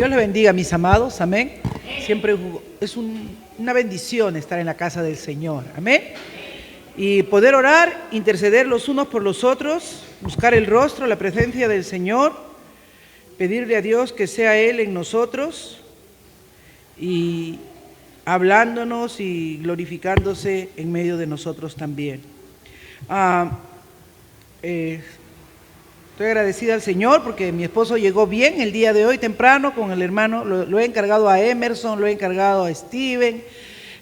Dios les bendiga, mis amados, amén. Siempre es una bendición estar en la casa del Señor, amén. Y poder orar, interceder los unos por los otros, buscar el rostro, la presencia del Señor, pedirle a Dios que sea Él en nosotros y hablándonos y glorificándose en medio de nosotros también. Estoy agradecida al Señor porque mi esposo llegó bien el día de hoy temprano con el hermano, lo he encargado a Emerson, lo he encargado a Steven,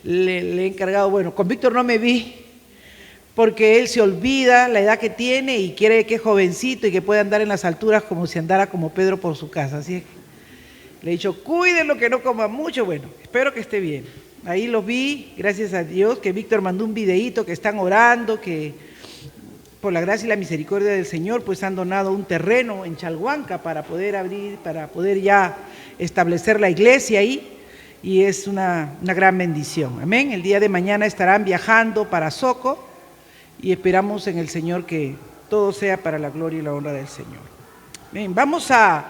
le he encargado, bueno, con Víctor no me vi porque él se olvida la edad que tiene y quiere que es jovencito y que puede andar en las alturas como si andara como Pedro por su casa, así es que le he dicho, cuídenlo que no coma mucho, bueno, espero que esté bien. Ahí lo vi, gracias a Dios, que Víctor mandó un videíto que están orando, que por la gracia y la misericordia del Señor, pues han donado un terreno en Chalhuanca para poder abrir, para poder ya establecer la iglesia ahí, y es una gran bendición. Amén. El día de mañana estarán viajando para Soco y esperamos en el Señor que todo sea para la gloria y la honra del Señor. Bien, vamos a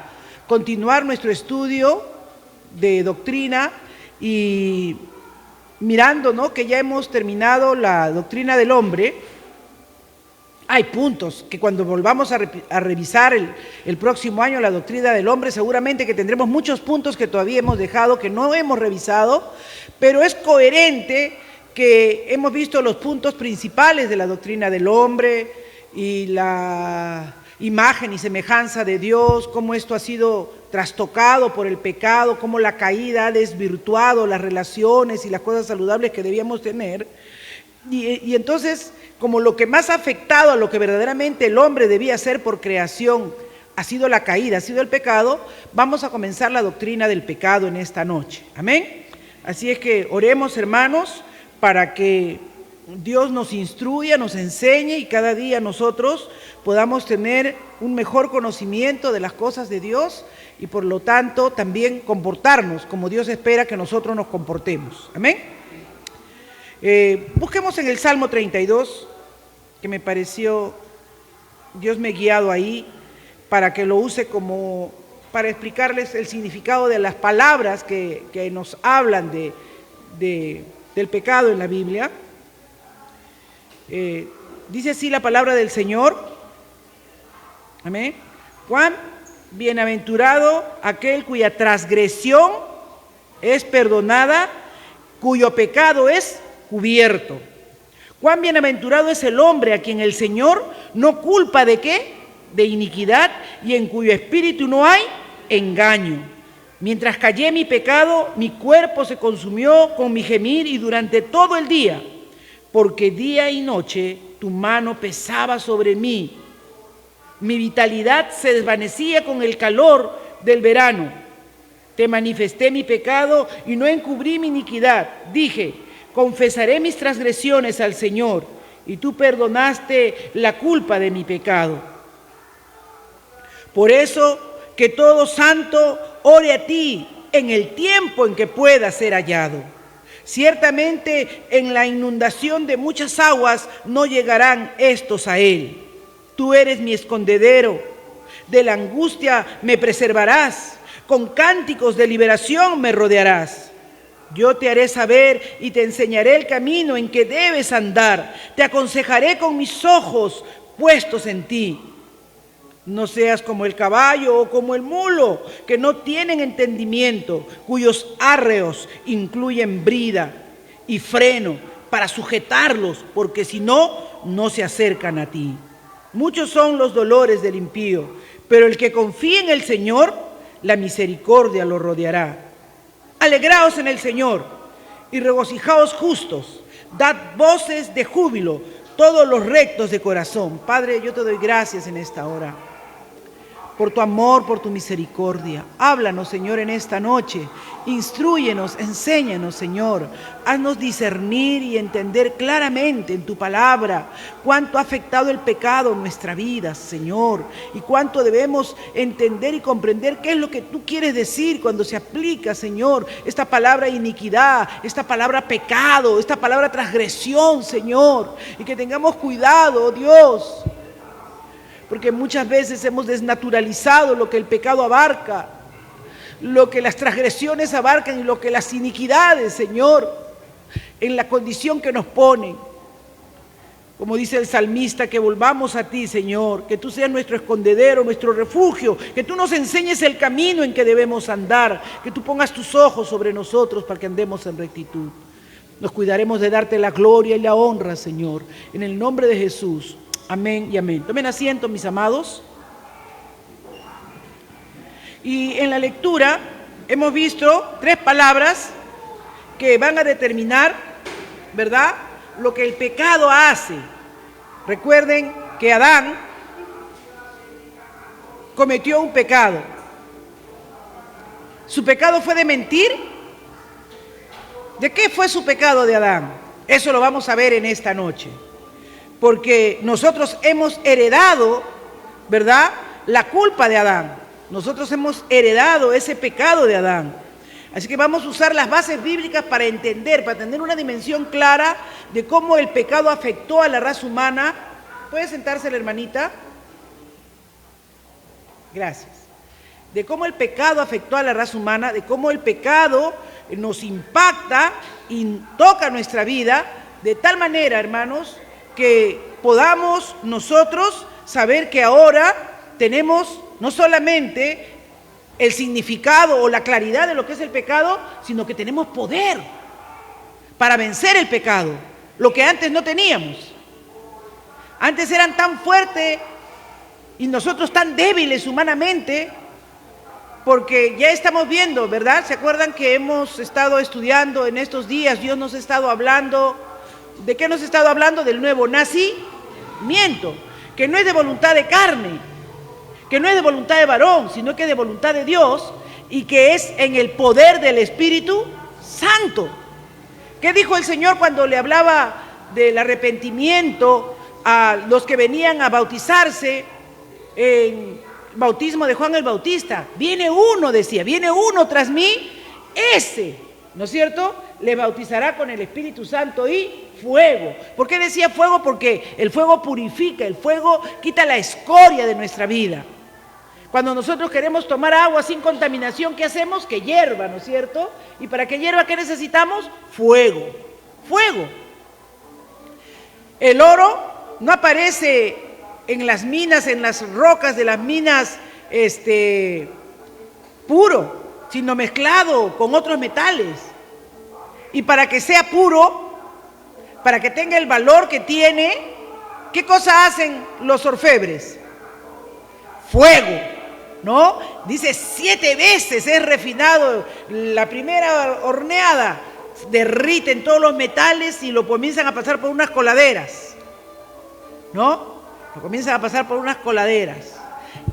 continuar nuestro estudio de doctrina y mirando, ¿no?, que ya hemos terminado la doctrina del hombre. Hay puntos que cuando volvamos a revisar el próximo año la doctrina del hombre, seguramente que tendremos muchos puntos que todavía hemos dejado, que no hemos revisado, pero es coherente que hemos visto los puntos principales de la doctrina del hombre y la imagen y semejanza de Dios, cómo esto ha sido trastocado por el pecado, cómo la caída ha desvirtuado las relaciones y las cosas saludables que debíamos tener. Y entonces, como lo que más ha afectado a lo que verdaderamente el hombre debía hacer por creación ha sido la caída, ha sido el pecado, vamos a comenzar la doctrina del pecado en esta noche. Amén. Así es que oremos, hermanos, para que Dios nos instruya, nos enseñe y cada día nosotros podamos tener un mejor conocimiento de las cosas de Dios y por lo tanto también comportarnos como Dios espera que nosotros nos comportemos. Amén. Busquemos en el Salmo 32, que me pareció, Dios me ha guiado ahí para que lo use como, para explicarles el significado de las palabras que nos hablan del pecado en la Biblia. Dice así la palabra del Señor, amén. Cuán bienaventurado aquel cuya transgresión es perdonada, cuyo pecado es cubierto. Cuán bienaventurado es el hombre a quien el Señor no culpa de ¿qué? De iniquidad y en cuyo espíritu no hay engaño. Mientras callé mi pecado, mi cuerpo se consumió con mi gemir y durante todo el día, porque día y noche tu mano pesaba sobre mí. Mi vitalidad se desvanecía con el calor del verano. Te manifesté mi pecado y no encubrí mi iniquidad. Dije, confesaré mis transgresiones al Señor, y tú perdonaste la culpa de mi pecado. Por eso, que todo santo ore a ti en el tiempo en que pueda ser hallado. Ciertamente, en la inundación de muchas aguas no llegarán estos a él. Tú eres mi escondedero, de la angustia me preservarás, con cánticos de liberación me rodearás. Yo te haré saber y te enseñaré el camino en que debes andar. Te aconsejaré con mis ojos puestos en ti. No seas como el caballo o como el mulo, que no tienen entendimiento, cuyos arreos incluyen brida y freno para sujetarlos, porque si no, no se acercan a ti. Muchos son los dolores del impío, pero el que confía en el Señor, la misericordia lo rodeará. Alegraos en el Señor y regocijaos justos, dad voces de júbilo todos los rectos de corazón. Padre, yo te doy gracias en esta hora por tu amor, por tu misericordia. Háblanos, Señor, en esta noche. Instrúyenos, enséñanos, Señor. Haznos discernir y entender claramente en tu palabra cuánto ha afectado el pecado en nuestra vida, Señor, y cuánto debemos entender y comprender qué es lo que tú quieres decir cuando se aplica, Señor, esta palabra iniquidad, esta palabra pecado, esta palabra transgresión, Señor, y que tengamos cuidado, oh Dios, porque muchas veces hemos desnaturalizado lo que el pecado abarca. lo que las transgresiones abarcan y lo que las iniquidades, Señor, en la condición que nos ponen. Como dice el salmista, que volvamos a ti, Señor, que tú seas nuestro escondedero, nuestro refugio, que tú nos enseñes el camino en que debemos andar, que tú pongas tus ojos sobre nosotros para que andemos en rectitud. Nos cuidaremos de darte la gloria y la honra, Señor, en el nombre de Jesús. Amén y amén. Tomen asiento, mis amados. Y en la lectura hemos visto 3 palabras que van a determinar, ¿verdad?, lo que el pecado hace. Recuerden que Adán cometió un pecado. ¿Su pecado fue de mentir? ¿De qué fue su pecado de Adán? Eso lo vamos a ver en esta noche. Porque nosotros hemos heredado, ¿verdad?, la culpa de Adán. Nosotros hemos heredado ese pecado de Adán. Así que vamos a usar las bases bíblicas para entender, para tener una dimensión clara de cómo el pecado afectó a la raza humana. ¿Puede sentarse la hermanita? Gracias. De cómo el pecado afectó a la raza humana, de cómo el pecado nos impacta y toca nuestra vida, de tal manera, hermanos, que podamos nosotros saber que ahora tenemos no solamente el significado o la claridad de lo que es el pecado, sino que tenemos poder para vencer el pecado, lo que antes no teníamos. Antes eran tan fuertes y nosotros tan débiles humanamente, porque ya estamos viendo, ¿verdad? ¿Se acuerdan que hemos estado estudiando en estos días? Dios nos ha estado hablando. ¿De qué nos ha estado hablando? Del nuevo nacimiento, que no es de voluntad de carne, que no es de voluntad de varón, sino que es de voluntad de Dios y que es en el poder del Espíritu Santo. ¿Qué dijo el Señor cuando le hablaba del arrepentimiento a los que venían a bautizarse en bautismo de Juan el Bautista? Viene uno, decía, viene uno tras mí, ese, ¿no es cierto?, le bautizará con el Espíritu Santo y fuego. ¿Por qué decía fuego? Porque el fuego purifica, el fuego quita la escoria de nuestra vida. Cuando nosotros queremos tomar agua sin contaminación, ¿qué hacemos? Que hierva, ¿no es cierto? Y para que hierva, ¿qué necesitamos? Fuego. Fuego. El oro no aparece en las minas, en las rocas de las minas, puro, sino mezclado con otros metales. Y para que sea puro, para que tenga el valor que tiene, ¿qué cosa hacen los orfebres? Fuego, ¿no? Dice 7 veces es refinado. La primera horneada derriten todos los metales y lo comienzan a pasar por unas coladeras, ¿no? Lo comienzan a pasar por unas coladeras.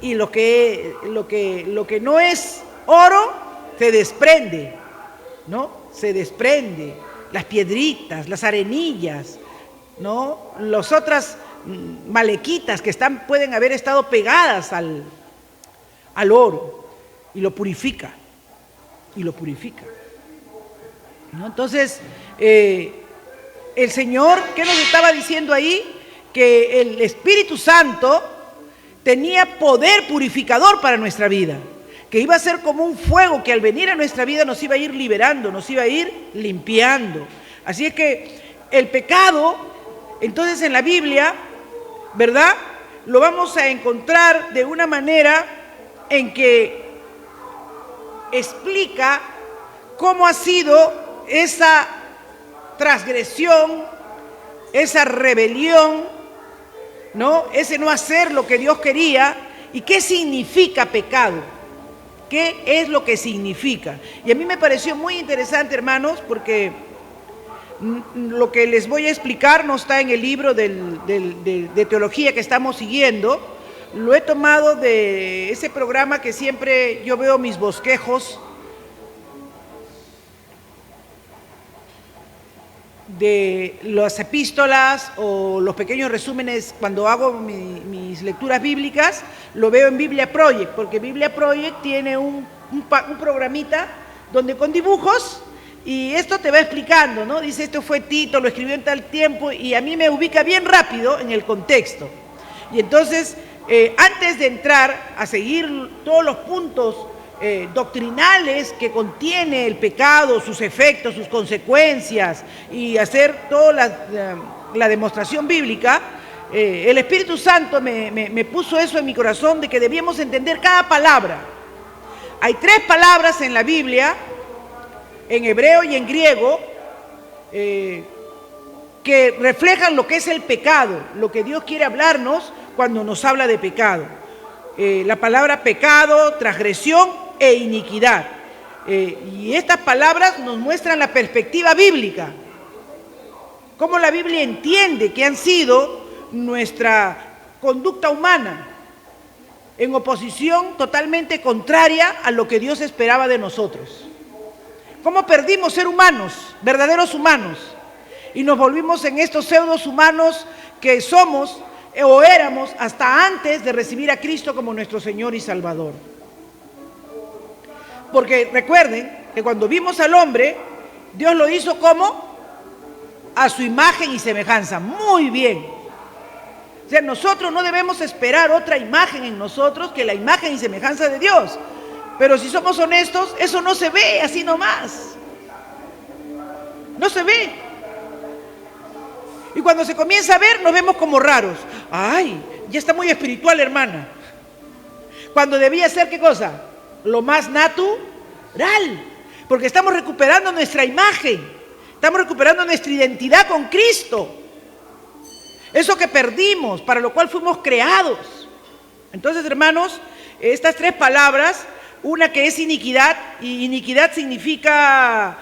Y lo que no es oro se desprende, ¿no? Se desprende, las piedritas, las arenillas, ¿no? Las otras malequitas que pueden haber estado pegadas al oro, y lo purifica, ¿no? Entonces, el Señor, ¿qué nos estaba diciendo ahí? Que el Espíritu Santo tenía poder purificador para nuestra vida, que iba a ser como un fuego que al venir a nuestra vida nos iba a ir liberando, nos iba a ir limpiando. Así es que el pecado, entonces en la Biblia, ¿verdad?, lo vamos a encontrar de una manera en que explica cómo ha sido esa transgresión, esa rebelión, ¿no?, ese no hacer lo que Dios quería. ¿Y qué significa pecado? ¿Qué es lo que significa? Y a mí me pareció muy interesante, hermanos, porque lo que les voy a explicar no está en el libro de teología que estamos siguiendo. Lo he tomado de ese programa que siempre yo veo mis bosquejos de las epístolas o los pequeños resúmenes cuando hago mis lecturas bíblicas. Lo veo en Biblia Project, porque Biblia Project tiene un programita donde con dibujos, y esto te va explicando, ¿no? Dice, esto fue Tito, lo escribió en tal tiempo, y a mí me ubica bien rápido en el contexto. Y entonces, antes de entrar a seguir todos los puntos doctrinales que contiene el pecado, sus efectos, sus consecuencias, y hacer toda la demostración bíblica, el Espíritu Santo me puso eso en mi corazón, de que debíamos entender cada palabra. Hay 3 palabras en la Biblia, en hebreo y en griego, que reflejan lo que es el pecado, lo que Dios quiere hablarnos cuando nos habla de pecado. La palabra pecado, transgresión e iniquidad. Y estas palabras nos muestran la perspectiva bíblica, cómo la Biblia entiende que han sido nuestra conducta humana, en oposición totalmente contraria a lo que Dios esperaba de nosotros. Cómo perdimos ser humanos, verdaderos humanos, y nos volvimos en estos pseudos humanos que somos o éramos hasta antes de recibir a Cristo como nuestro Señor y Salvador. Porque recuerden que cuando vimos al hombre, Dios lo hizo como a su imagen y semejanza. Muy bien. O sea, nosotros no debemos esperar otra imagen en nosotros que la imagen y semejanza de Dios. Pero si somos honestos, eso no se ve así nomás. No se ve. Y cuando se comienza a ver, nos vemos como raros. Ay, ya está muy espiritual, hermana. Cuando debía ser, ¿qué cosa? Lo más natural. Porque estamos recuperando nuestra imagen. Estamos recuperando nuestra identidad con Cristo. Eso que perdimos, para lo cual fuimos creados. Entonces, hermanos, estas 3 palabras, una que es iniquidad, y iniquidad significa,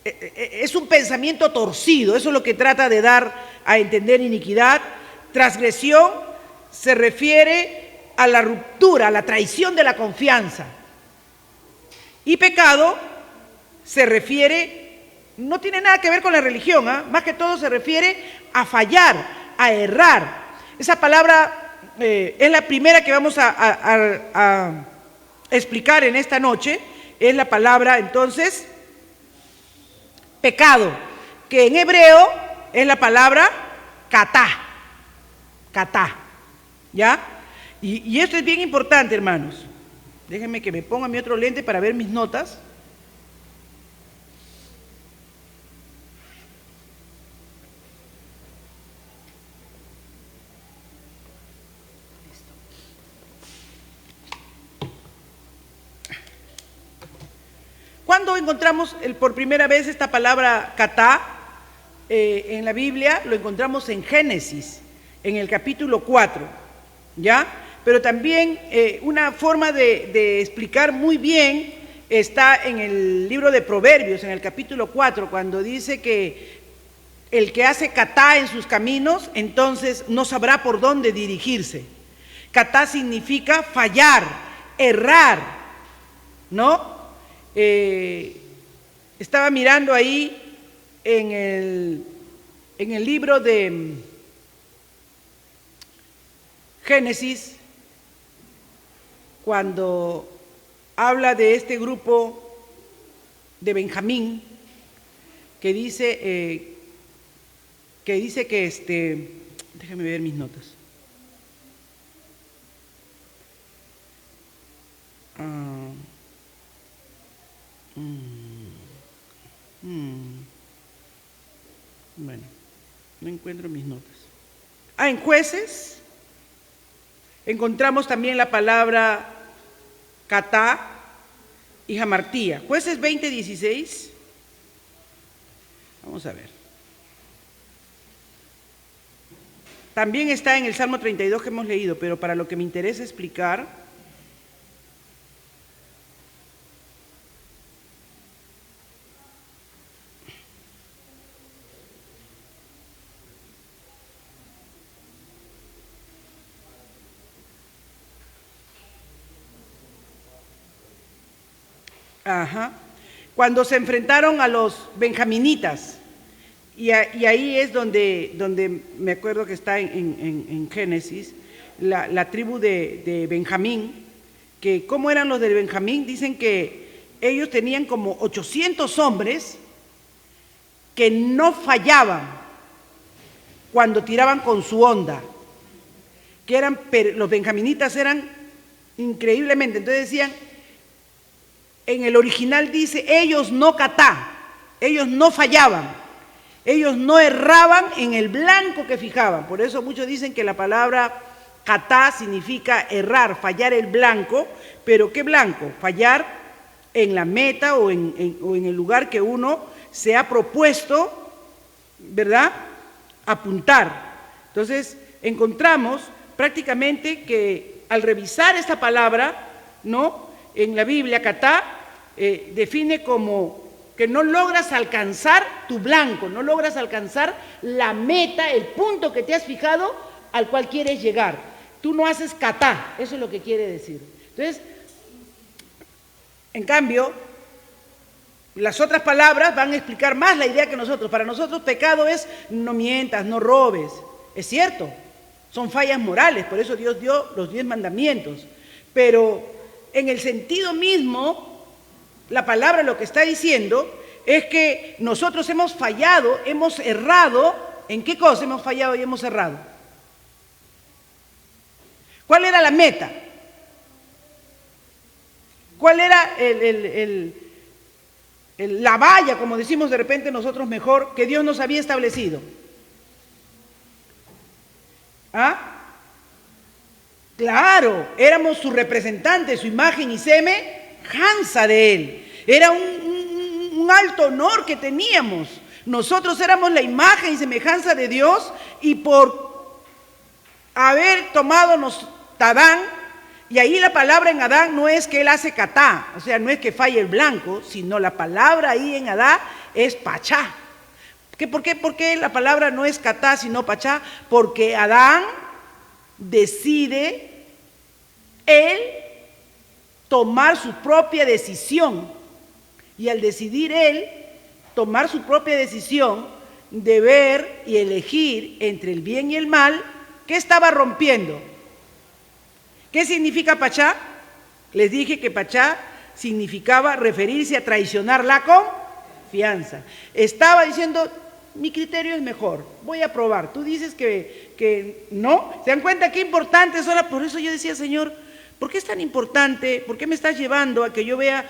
es un pensamiento torcido, eso es lo que trata de dar a entender iniquidad. Transgresión se refiere a la ruptura, a la traición de la confianza. Y pecado se refiere, no tiene nada que ver con la religión, más que todo se refiere a fallar, a errar. Esa palabra es la primera que vamos a explicar en esta noche. Es la palabra, entonces, pecado, que en hebreo es la palabra katá. Katá, ¿ya? Y esto es bien importante, hermanos. Déjenme que me ponga mi otro lente para ver mis notas. ¿Cuándo encontramos por primera vez esta palabra katá en la Biblia? Lo encontramos en Génesis, en el capítulo 4, ¿ya? Pero también una forma de explicar muy bien está en el libro de Proverbios, en el capítulo 4, cuando dice que el que hace katá en sus caminos, entonces no sabrá por dónde dirigirse. Katá significa fallar, errar, ¿no? Estaba mirando ahí en el libro de Génesis, cuando habla de este grupo de Benjamín, que dice que déjame ver mis notas. Bueno, no encuentro mis notas. En Jueces encontramos también la palabra katá y jamartía. Jueces 20:16. Vamos a ver. También está en el Salmo 32 que hemos leído, pero para lo que me interesa explicar, cuando se enfrentaron a los benjaminitas, y ahí es donde me acuerdo que está en Génesis, la tribu de Benjamín, que ¿cómo eran los de Benjamín? Dicen que ellos tenían como 800 hombres que no fallaban cuando tiraban con su onda, que los benjaminitas eran increíblemente, entonces decían En el original dice, ellos no catá, ellos no fallaban, ellos no erraban en el blanco que fijaban. Por eso muchos dicen que la palabra catá significa errar, fallar el blanco, pero ¿qué blanco? Fallar en la meta o en el lugar que uno se ha propuesto, ¿verdad?, apuntar. Entonces, encontramos prácticamente que al revisar esta palabra, ¿no?, en la Biblia, catá, define como que no logras alcanzar tu blanco, no logras alcanzar la meta, el punto que te has fijado al cual quieres llegar. Tú no haces catá, eso es lo que quiere decir. Entonces, en cambio, las otras palabras van a explicar más la idea que nosotros. Para nosotros pecado es no mientas, no robes. Es cierto, son fallas morales, por eso Dios dio los 10 mandamientos. Pero en el sentido mismo, la palabra lo que está diciendo es que nosotros hemos fallado, hemos errado. ¿En qué cosa hemos fallado y hemos errado? ¿Cuál era la meta? ¿Cuál era la valla, como decimos de repente nosotros mejor, que Dios nos había establecido? ¿Ah? Claro, éramos su representante, su imagen y semejanza de Él. Era un alto honor que teníamos. Nosotros éramos la imagen y semejanza de Dios, y por haber tomado Adán, y ahí la palabra en Adán no es que él hace catá, o sea, no es que falle el blanco, sino la palabra ahí en Adán es pachá. ¿Por qué la palabra no es catá sino pachá? Porque Adán decide él tomar su propia decisión, y al decidir él tomar su propia decisión de ver y elegir entre el bien y el mal, ¿qué estaba rompiendo? ¿Qué significa pachá? Les dije que pachá significaba referirse a traicionar la confianza. Estaba diciendo, mi criterio es mejor, voy a probar. Tú dices que no. ¿Se dan cuenta qué importante es ahora? Por eso yo decía, Señor, ¿por qué es tan importante? ¿Por qué me estás llevando a que yo vea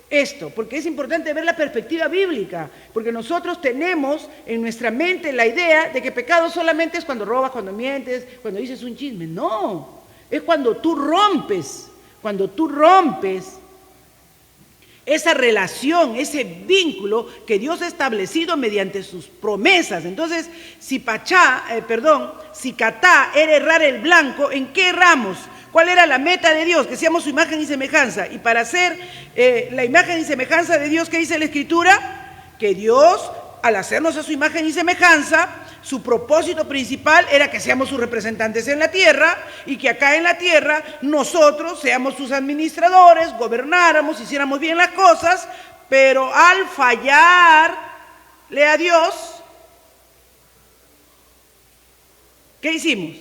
esto? Porque es importante ver la perspectiva bíblica, porque nosotros tenemos en nuestra mente la idea de que pecado solamente es cuando robas, cuando mientes, cuando dices un chisme. No, es cuando tú rompes esa relación, ese vínculo que Dios ha establecido mediante sus promesas. Entonces, si catá era errar el blanco, ¿en qué erramos? ¿Cuál era la meta de Dios? Que seamos su imagen y semejanza. Y para ser la imagen y semejanza de Dios, ¿qué dice la Escritura? Que Dios, al hacernos a su imagen y semejanza, su propósito principal era que seamos sus representantes en la tierra, y que acá en la tierra nosotros seamos sus administradores, gobernáramos, hiciéramos bien las cosas. Pero al fallarle a Dios, ¿qué hicimos?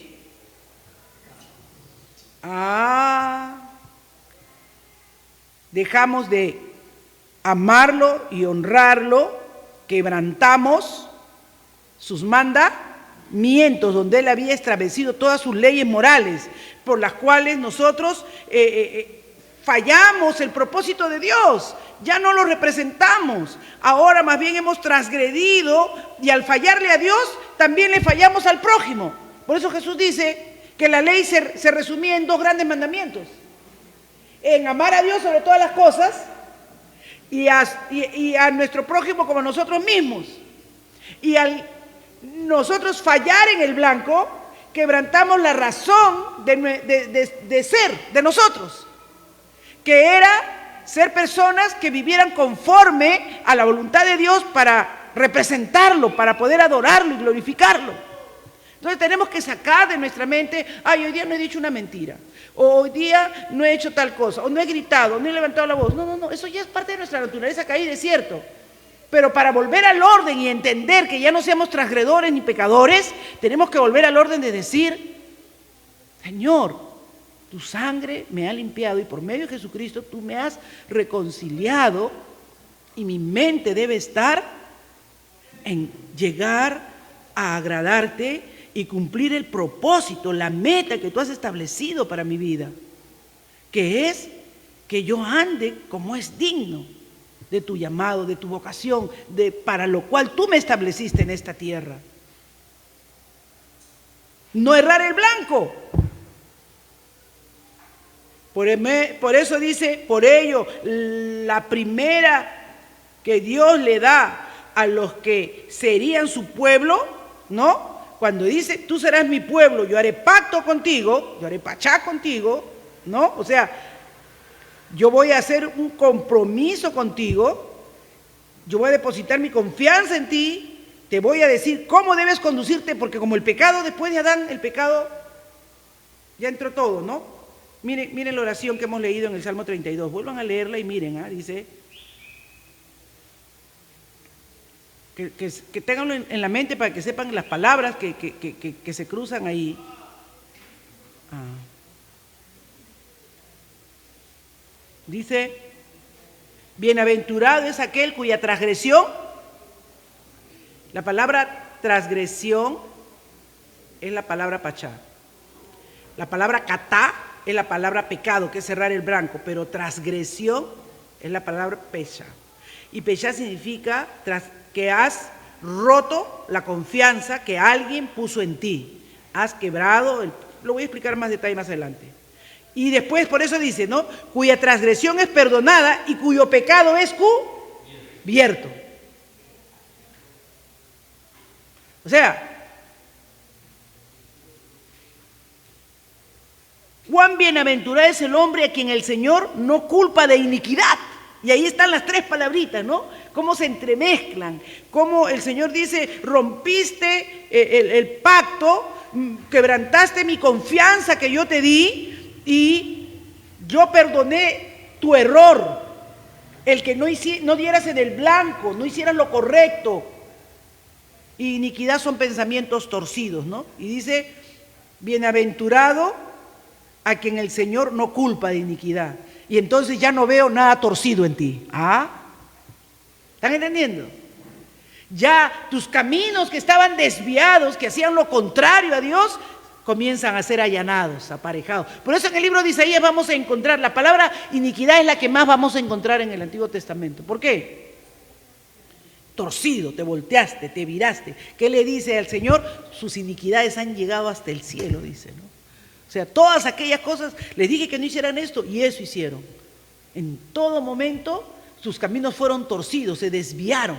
Dejamos de amarlo y honrarlo, quebrantamos sus mandamientos, donde Él había establecido todas sus leyes morales, por las cuales nosotros fallamos el propósito de Dios, ya no lo representamos. Ahora más bien hemos transgredido, y al fallarle a Dios, también le fallamos al prójimo. Por eso Jesús dice que la ley se resumía en 2 grandes mandamientos: en amar a Dios sobre todas las cosas, y a nuestro prójimo como a nosotros mismos. Y al nosotros fallar en el blanco, quebrantamos la razón de ser de nosotros, que era ser personas que vivieran conforme a la voluntad de Dios para representarlo, para poder adorarlo y glorificarlo. Entonces tenemos que sacar de nuestra mente, hoy día no he dicho una mentira, o hoy día no he hecho tal cosa, o no he gritado, no he levantado la voz. No, eso ya es parte de nuestra naturaleza caída, es cierto. Pero para volver al orden y entender que ya no seamos transgredores ni pecadores, tenemos que volver al orden de decir, Señor, tu sangre me ha limpiado, y por medio de Jesucristo tú me has reconciliado, y mi mente debe estar en llegar a agradarte y cumplir el propósito, la meta que tú has establecido para mi vida, que es que yo ande como es digno de tu llamado, de tu vocación, para lo cual tú me estableciste en esta tierra. No errar el blanco. Por eso dice, por ello, la primera que Dios le da a los que serían su pueblo, ¿no? Cuando dice, tú serás mi pueblo, yo haré pacto contigo, yo haré pachá contigo, ¿no? O sea, yo voy a hacer un compromiso contigo, yo voy a depositar mi confianza en ti, te voy a decir cómo debes conducirte, porque como el pecado, después de Adán, el pecado ya entró todo, ¿no? Miren la oración que hemos leído en el Salmo 32, vuelvan a leerla y miren, dice, que tenganlo en la mente para que sepan las palabras que se cruzan ahí. Dice, bienaventurado es aquel cuya transgresión, la palabra transgresión es la palabra pachá, la palabra catá es la palabra pecado, que es cerrar el blanco, pero transgresión es la palabra pesha. Y pesha significa que has roto la confianza que alguien puso en ti. Has quebrado, lo voy a explicar más detalle más adelante. Y después, por eso dice, ¿no? Cuya transgresión es perdonada y cuyo pecado es cubierto. O sea, cuán bienaventurado es el hombre a quien el Señor no culpa de iniquidad. Y ahí están las tres palabritas, ¿no? Cómo se entremezclan, cómo el Señor dice, rompiste el pacto, quebrantaste mi confianza que yo te di y yo perdoné tu error, el que no dieras en el blanco, no hicieras lo correcto. Y iniquidad son pensamientos torcidos, ¿no? Y dice, bienaventurado a quien el Señor no culpa de iniquidad. Y entonces ya no veo nada torcido en ti. ¿Están entendiendo? Ya tus caminos que estaban desviados, que hacían lo contrario a Dios, comienzan a ser allanados, aparejados. Por eso en el libro de Isaías vamos a encontrar, la palabra iniquidad es la que más vamos a encontrar en el Antiguo Testamento. ¿Por qué? Torcido, te volteaste, te viraste. ¿Qué le dice al Señor? Sus iniquidades han llegado hasta el cielo, dice, ¿no? O sea, todas aquellas cosas, les dije que no hicieran esto y eso hicieron. En todo momento sus caminos fueron torcidos, se desviaron.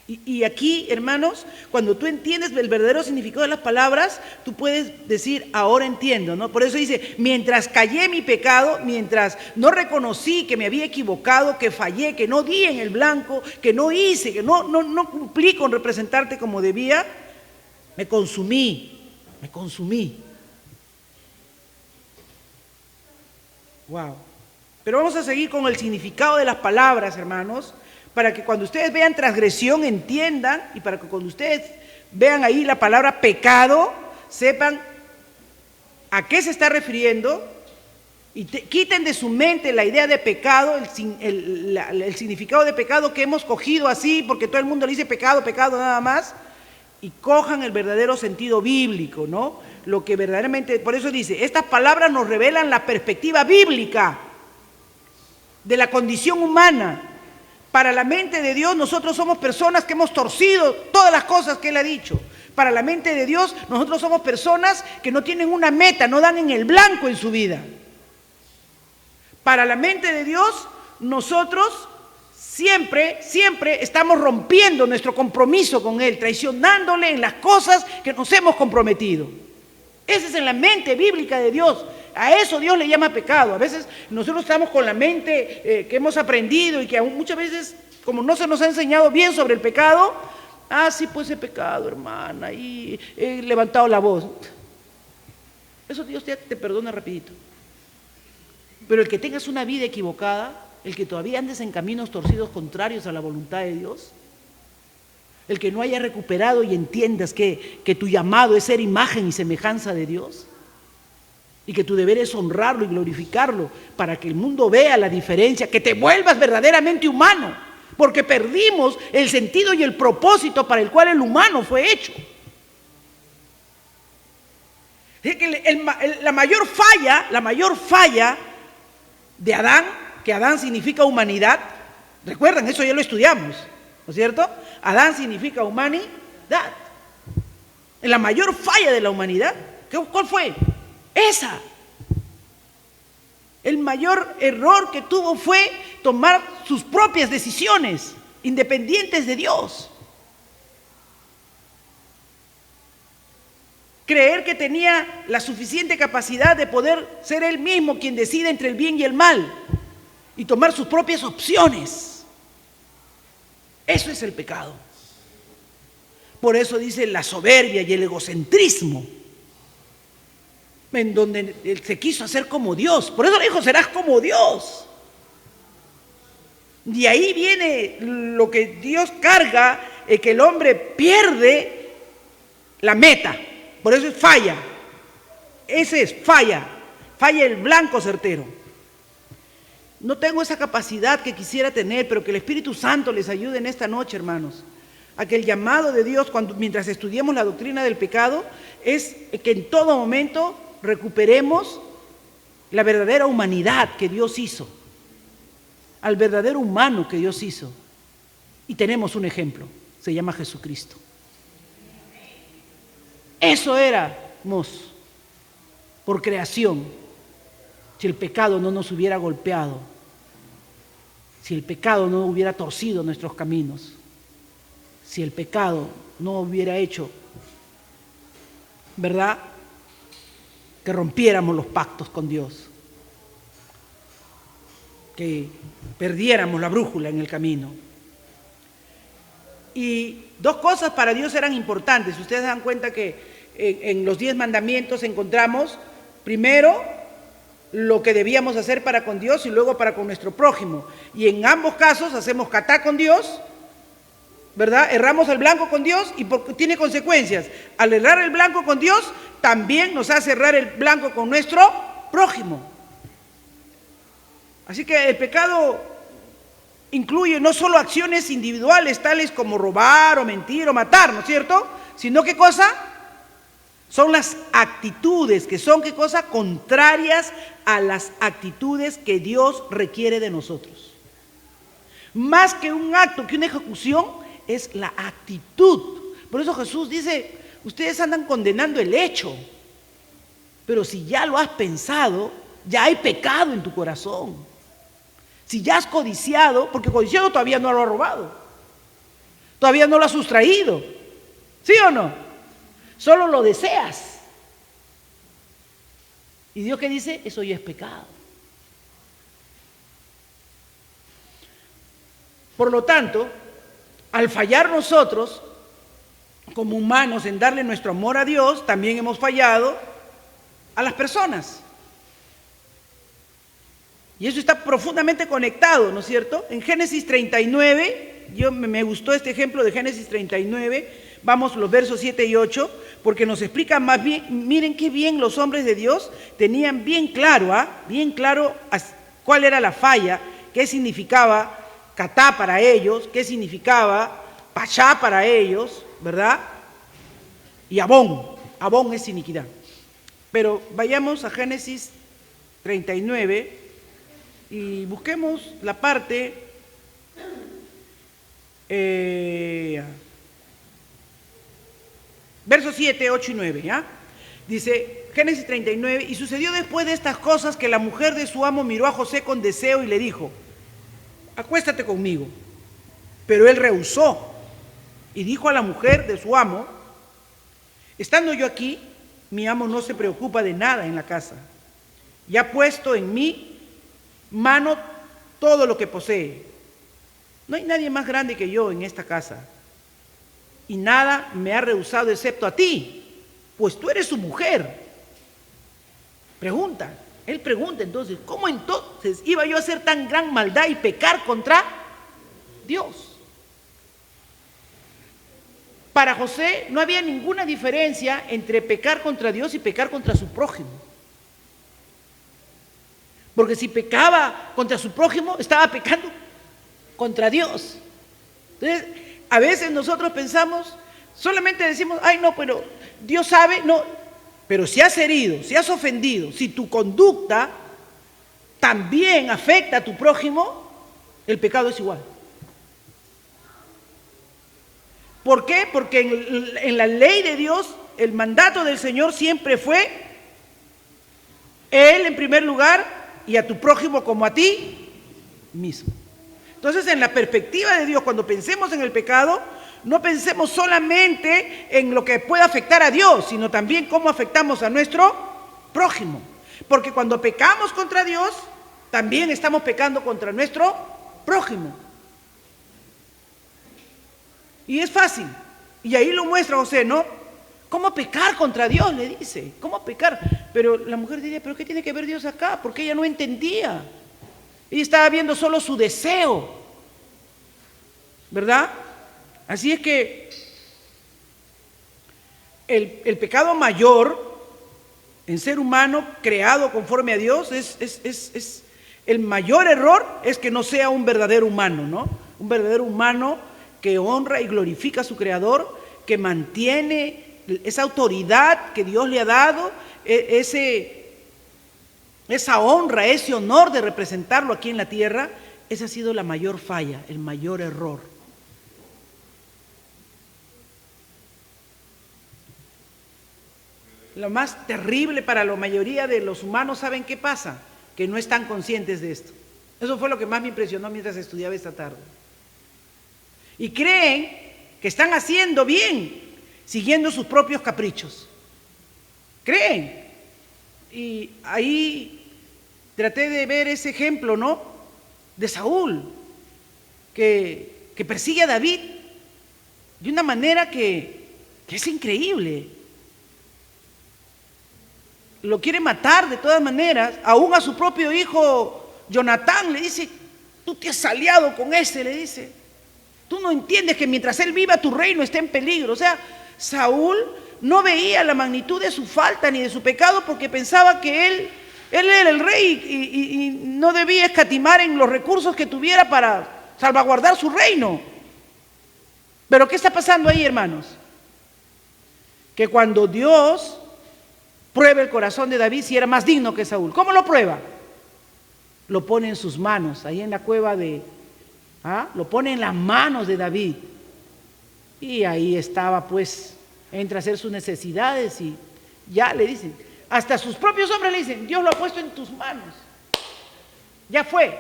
Y aquí, hermanos, cuando tú entiendes el verdadero significado de las palabras, tú puedes decir, ahora entiendo, ¿no? Por eso dice, mientras callé mi pecado, mientras no reconocí que me había equivocado, que fallé, que no di en el blanco, que no hice, que no cumplí con representarte como debía, me consumí. Wow. Pero vamos a seguir con el significado de las palabras, hermanos, para que cuando ustedes vean transgresión entiendan y para que cuando ustedes vean ahí la palabra pecado, sepan a qué se está refiriendo y quiten de su mente la idea de pecado, el significado de pecado que hemos cogido así, porque todo el mundo le dice pecado, pecado nada más, y cojan el verdadero sentido bíblico, ¿no? Lo que verdaderamente, por eso dice, estas palabras nos revelan la perspectiva bíblica de la condición humana. Para la mente de Dios, nosotros somos personas que hemos torcido todas las cosas que Él ha dicho. Para la mente de Dios, nosotros somos personas que no tienen una meta, no dan en el blanco en su vida. Para la mente de Dios, nosotros siempre estamos rompiendo nuestro compromiso con Él, traicionándole en las cosas que nos hemos comprometido. Esa es en la mente bíblica de Dios. A eso Dios le llama pecado. A veces nosotros estamos con la mente que hemos aprendido y que aún muchas veces, como no se nos ha enseñado bien sobre el pecado, sí, pues he pecado, hermana, y he levantado la voz. Eso Dios te perdona rapidito. Pero el que tengas una vida equivocada, el que todavía andes en caminos torcidos contrarios a la voluntad de Dios, el que no haya recuperado y entiendas que tu llamado es ser imagen y semejanza de Dios y que tu deber es honrarlo y glorificarlo para que el mundo vea la diferencia, que te vuelvas verdaderamente humano, porque perdimos el sentido y el propósito para el cual el humano fue hecho. Es que la mayor falla de Adán, que Adán significa humanidad. Recuerdan, eso ya lo estudiamos, ¿no es cierto? Adán significa humanidad. La mayor falla de la humanidad, ¿cuál fue? Esa. El mayor error que tuvo fue tomar sus propias decisiones, independientes de Dios. Creer que tenía la suficiente capacidad de poder ser él mismo quien decide entre el bien y el mal y tomar sus propias opciones. Eso es el pecado. Por eso dice la soberbia y el egocentrismo, en donde él se quiso hacer como Dios. Por eso le dijo, serás como Dios. Y ahí viene lo que Dios carga, que el hombre pierde la meta. Por eso es falla. Ese es falla. Falla el blanco certero. No tengo esa capacidad que quisiera tener, pero que el Espíritu Santo les ayude en esta noche, hermanos, a que el llamado de Dios, mientras estudiemos la doctrina del pecado, es que en todo momento recuperemos la verdadera humanidad que Dios hizo, al verdadero humano que Dios hizo. Y tenemos un ejemplo, se llama Jesucristo. Eso éramos por creación, si el pecado no nos hubiera golpeado, si el pecado no hubiera torcido nuestros caminos, si el pecado no hubiera hecho, ¿verdad?, que rompiéramos los pactos con Dios, que perdiéramos la brújula en el camino. Y dos cosas para Dios eran importantes. Ustedes dan cuenta que en los 10 mandamientos encontramos primero lo que debíamos hacer para con Dios y luego para con nuestro prójimo. Y en ambos casos hacemos catá con Dios, ¿verdad? Erramos el blanco con Dios y tiene consecuencias. Al errar el blanco con Dios, también nos hace errar el blanco con nuestro prójimo. Así que el pecado incluye no solo acciones individuales tales como robar o mentir o matar, ¿no es cierto? Sino ¿qué cosa? Son las actitudes que son ¿qué cosa? Contrarias a las actitudes que Dios requiere de nosotros. Más que un acto, que una ejecución, es la actitud. Por eso Jesús dice, ustedes andan condenando el hecho, pero si ya lo has pensado, ya hay pecado en tu corazón. Si ya has codiciado, porque codiciado todavía no lo ha robado, todavía no lo has sustraído, ¿sí o no? Solo lo deseas. ¿Y Dios qué dice? Eso ya es pecado. Por lo tanto, al fallar nosotros, como humanos, en darle nuestro amor a Dios, también hemos fallado a las personas. Y eso está profundamente conectado, ¿no es cierto? En Génesis 39, me gustó este ejemplo de Génesis 39, vamos los versos 7 y 8, porque nos explica más bien, miren qué bien los hombres de Dios tenían bien claro cuál era la falla, qué significaba catá para ellos, qué significaba pachá para ellos, ¿verdad? Y abón es iniquidad. Pero vayamos a Génesis 39 y busquemos la parte versos 7, 8 y 9, ¿ya? Dice Génesis 39, y sucedió después de estas cosas que la mujer de su amo miró a José con deseo y le dijo, acuéstate conmigo. Pero él rehusó y dijo a la mujer de su amo, estando yo aquí, mi amo no se preocupa de nada en la casa y ha puesto en mi mano todo lo que posee. No hay nadie más grande que yo en esta casa y nada me ha rehusado excepto a ti, pues tú eres su mujer. Él pregunta entonces, ¿cómo entonces iba yo a hacer tan gran maldad y pecar contra Dios? Para José no había ninguna diferencia entre pecar contra Dios y pecar contra su prójimo. Porque si pecaba contra su prójimo, estaba pecando contra Dios. Entonces, a veces nosotros pensamos, solamente decimos, ay no, pero Dios sabe, no. Pero si has herido, si has ofendido, si tu conducta también afecta a tu prójimo, el pecado es igual. ¿Por qué? Porque en la ley de Dios, el mandato del Señor siempre fue Él en primer lugar y a tu prójimo como a ti mismo. Entonces, en la perspectiva de Dios, cuando pensemos en el pecado, no pensemos solamente en lo que puede afectar a Dios, sino también cómo afectamos a nuestro prójimo. Porque cuando pecamos contra Dios, también estamos pecando contra nuestro prójimo. Y es fácil. Y ahí lo muestra José, ¿no? ¿Cómo pecar contra Dios? Le dice. ¿Cómo pecar? Pero la mujer diría, ¿pero qué tiene que ver Dios acá? Porque ella no entendía. Ella estaba viendo solo su deseo. ¿Verdad? Así es que el pecado mayor en ser humano creado conforme a Dios es el mayor error es que no sea un verdadero humano, ¿no? Un verdadero humano que honra y glorifica a su Creador, que mantiene esa autoridad que Dios le ha dado, esa honra, ese honor de representarlo aquí en la tierra. Esa ha sido la mayor falla, el mayor error. Lo más terrible para la mayoría de los humanos, ¿saben qué pasa? Que no están conscientes de esto. Eso fue lo que más me impresionó mientras estudiaba esta tarde. Y creen que están haciendo bien, siguiendo sus propios caprichos. Creen. Y ahí traté de ver ese ejemplo, ¿no? De Saúl, que persigue a David de una manera que es increíble. Lo quiere matar de todas maneras. Aún a su propio hijo Jonatán le dice, tú te has aliado con ese, le dice. Tú no entiendes que mientras él viva tu reino está en peligro. O sea, Saúl no veía la magnitud de su falta ni de su pecado porque pensaba que él era el rey y no debía escatimar en los recursos que tuviera para salvaguardar su reino. Pero ¿qué está pasando ahí, hermanos? Que cuando Dios prueba el corazón de David, si era más digno que Saúl. ¿Cómo lo prueba? Lo pone en sus manos, ahí en la cueva lo pone en las manos de David. Y ahí estaba, pues, entra a hacer sus necesidades y ya le dicen, hasta sus propios hombres le dicen, Dios lo ha puesto en tus manos. Ya fue.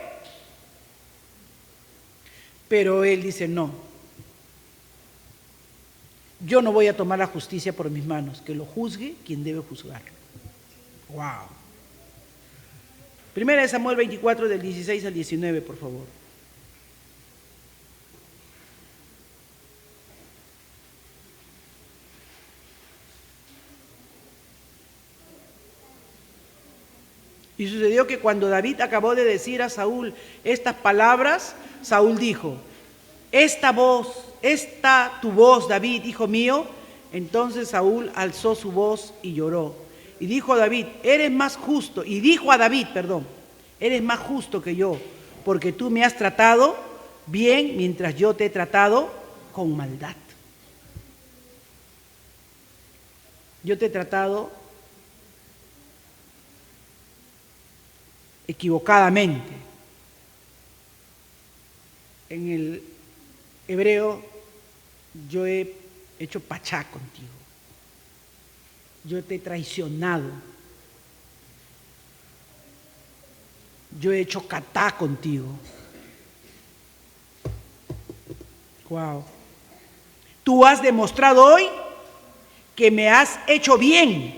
Pero él dice, no. Yo no voy a tomar la justicia por mis manos, que lo juzgue quien debe juzgar. ¡Wow! Primera de Samuel 24, del 16 al 19, por favor. Y sucedió que cuando David acabó de decir a Saúl estas palabras, Saúl dijo, esta tu voz, David, hijo mío. Entonces Saúl alzó su voz y lloró. Y dijo a David, eres más justo. Y dijo a David, eres más justo que yo, porque tú me has tratado bien mientras yo te he tratado con maldad. Yo te he tratado equivocadamente. En el hebreo, yo he hecho pachá contigo. Yo te he traicionado. Yo he hecho catá contigo. Wow. Tú has demostrado hoy que me has hecho bien,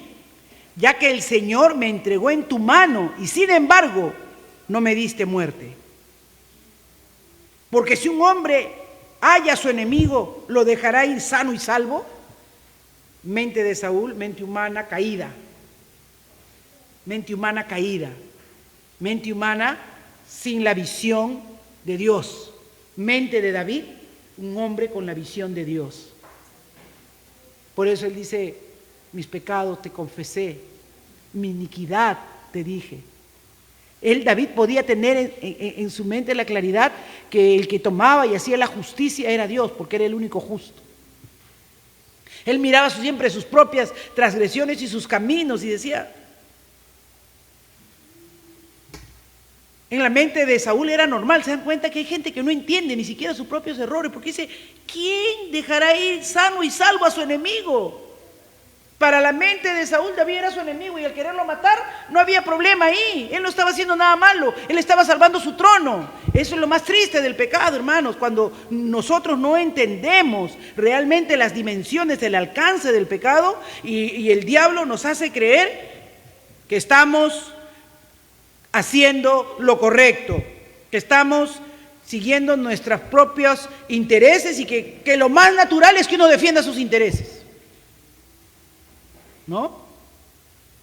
ya que el Señor me entregó en tu mano y sin embargo no me diste muerte. Porque si un hombre halla a su enemigo, ¿lo dejará ir sano y salvo? Mente de Saúl, mente humana caída. Mente humana caída. Mente humana sin la visión de Dios. Mente de David, un hombre con la visión de Dios. Por eso él dice, mis pecados te confesé, mi iniquidad te dije. David podía tener en su mente la claridad que el que tomaba y hacía la justicia era Dios, porque era el único justo. Él miraba siempre sus propias transgresiones y sus caminos y decía, En la mente de Saúl era normal. Se dan cuenta que hay gente que no entiende ni siquiera sus propios errores, porque dice, ¿quién dejará ir sano y salvo a su enemigo? Para la mente de Saúl, David era su enemigo y al quererlo matar no había problema ahí. Él no estaba haciendo nada malo, él estaba salvando su trono. Eso es lo más triste del pecado, hermanos, cuando nosotros no entendemos realmente las dimensiones, el alcance del pecado y el diablo nos hace creer que estamos haciendo lo correcto, que estamos siguiendo nuestros propios intereses y que lo más natural es que uno defienda sus intereses. ¿No?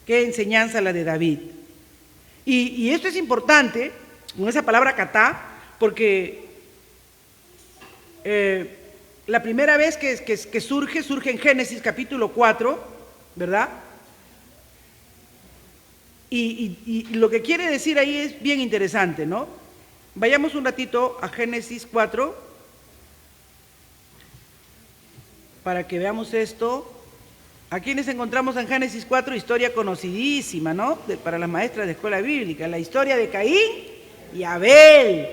Qué enseñanza la de David. Y esto es importante, con esa palabra katá, porque la primera vez que surge en Génesis capítulo 4, ¿verdad? Y lo que quiere decir ahí es bien interesante, ¿no? Vayamos un ratito a Génesis 4 para que veamos esto. Aquí nos encontramos en Génesis 4, historia conocidísima, ¿no? Para las maestras de escuela bíblica, la historia de Caín y Abel.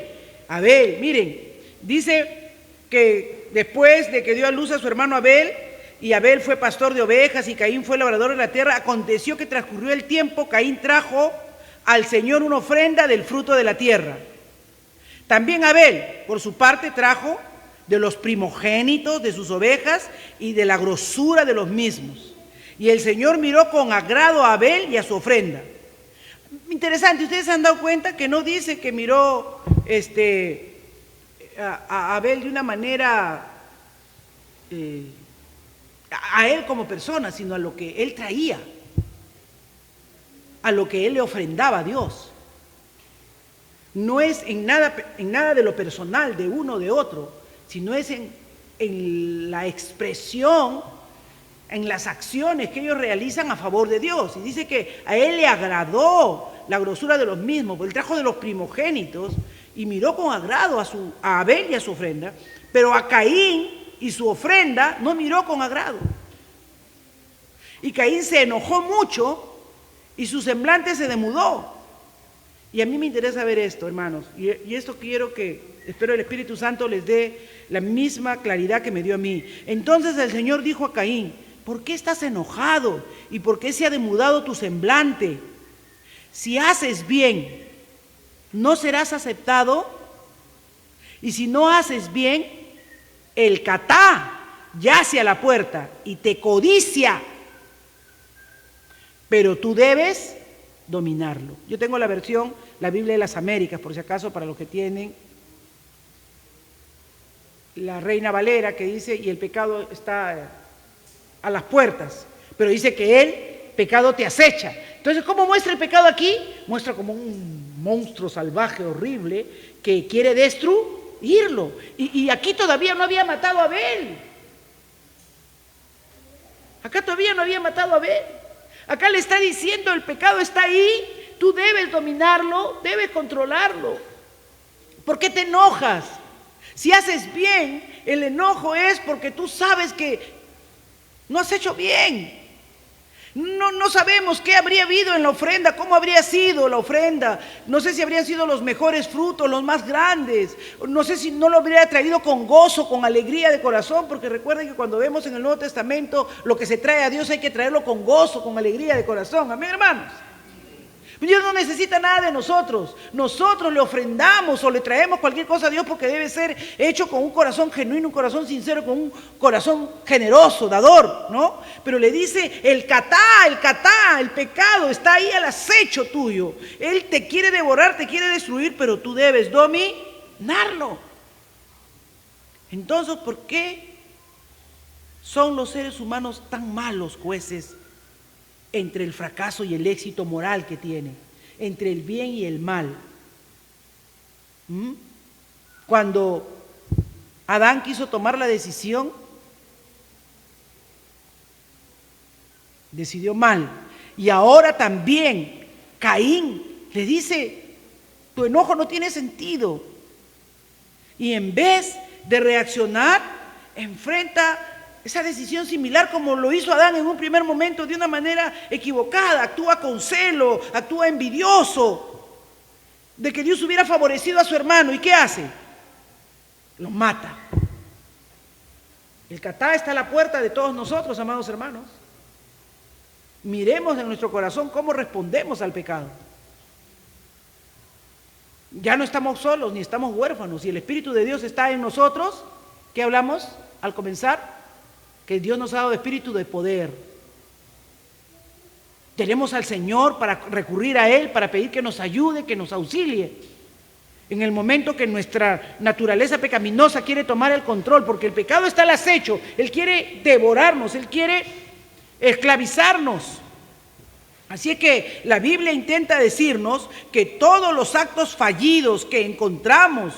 Abel, miren, dice que después de que dio a luz a su hermano Abel, y Abel fue pastor de ovejas y Caín fue labrador de la tierra, aconteció que transcurrió el tiempo, Caín trajo al Señor una ofrenda del fruto de la tierra. También Abel, por su parte, trajo de los primogénitos de sus ovejas y de la grosura de los mismos. Y el Señor miró con agrado a Abel y a su ofrenda. Interesante, ustedes se han dado cuenta que no dice que miró a Abel de una manera, a él como persona, sino a lo que él traía, a lo que él le ofrendaba a Dios. No es en nada de lo personal de uno o de otro, sino es en la expresión, en las acciones que ellos realizan a favor de Dios. Y dice que a él le agradó la grosura de los mismos, porque él trajo de los primogénitos y miró con agrado a Abel y a su ofrenda, pero a Caín y su ofrenda no miró con agrado. Y Caín se enojó mucho y su semblante se demudó. Y a mí me interesa ver esto, hermanos, y esto espero el Espíritu Santo les dé la misma claridad que me dio a mí. Entonces el Señor dijo a Caín, ¿por qué estás enojado? ¿Y por qué se ha demudado tu semblante? Si haces bien, ¿no serás aceptado? Y si no haces bien, el Katá yace a la puerta y te codicia, pero tú debes dominarlo. Yo tengo la versión, la Biblia de las Américas, por si acaso, para los que tienen la Reina Valera, que dice, y el pecado está a las puertas, pero dice que el pecado te acecha. Entonces, ¿cómo muestra el pecado aquí? Muestra como un monstruo salvaje, horrible, que quiere destruirlo. Y aquí todavía no había matado a Abel. Acá todavía no había matado a Abel. Acá le está diciendo, el pecado está ahí, tú debes dominarlo, debes controlarlo. ¿Por qué te enojas? Si haces bien, el enojo es porque tú sabes que no has hecho bien. No sabemos qué habría habido en la ofrenda, cómo habría sido la ofrenda. No sé si habrían sido los mejores frutos, los más grandes. No sé si no lo habría traído con gozo, con alegría de corazón, porque recuerden que cuando vemos en el Nuevo Testamento lo que se trae a Dios hay que traerlo con gozo, con alegría de corazón. Amén, hermanos. Dios no necesita nada de nosotros. Nosotros le ofrendamos o le traemos cualquier cosa a Dios porque debe ser hecho con un corazón genuino, un corazón sincero, con un corazón generoso, dador, ¿no? Pero le dice, el katá, el pecado está ahí al acecho tuyo. Él te quiere devorar, te quiere destruir, pero tú debes dominarlo. Entonces, ¿por qué son los seres humanos tan malos jueces entre el fracaso y el éxito moral que tiene, entre el bien y el mal? Cuando Adán quiso tomar la decisión, decidió mal. Y ahora también Caín le dice, tu enojo no tiene sentido. Y en vez de reaccionar, enfrenta esa decisión similar como lo hizo Adán en un primer momento de una manera equivocada. Actúa con celo, actúa envidioso. de que Dios hubiera favorecido a su hermano. ¿Y qué hace? Lo mata. El Catá está a la puerta de todos nosotros, amados hermanos. Miremos en nuestro corazón cómo respondemos al pecado. Ya no estamos solos ni estamos huérfanos. Y el Espíritu de Dios está en nosotros. ¿Qué hablamos al comenzar? Que Dios nos ha dado espíritu de poder. Tenemos al Señor para recurrir a Él, para pedir que nos ayude, que nos auxilie. En el momento que nuestra naturaleza pecaminosa quiere tomar el control, porque el pecado está al acecho, Él quiere devorarnos, Él quiere esclavizarnos. Así es que la Biblia intenta decirnos que todos los actos fallidos que encontramos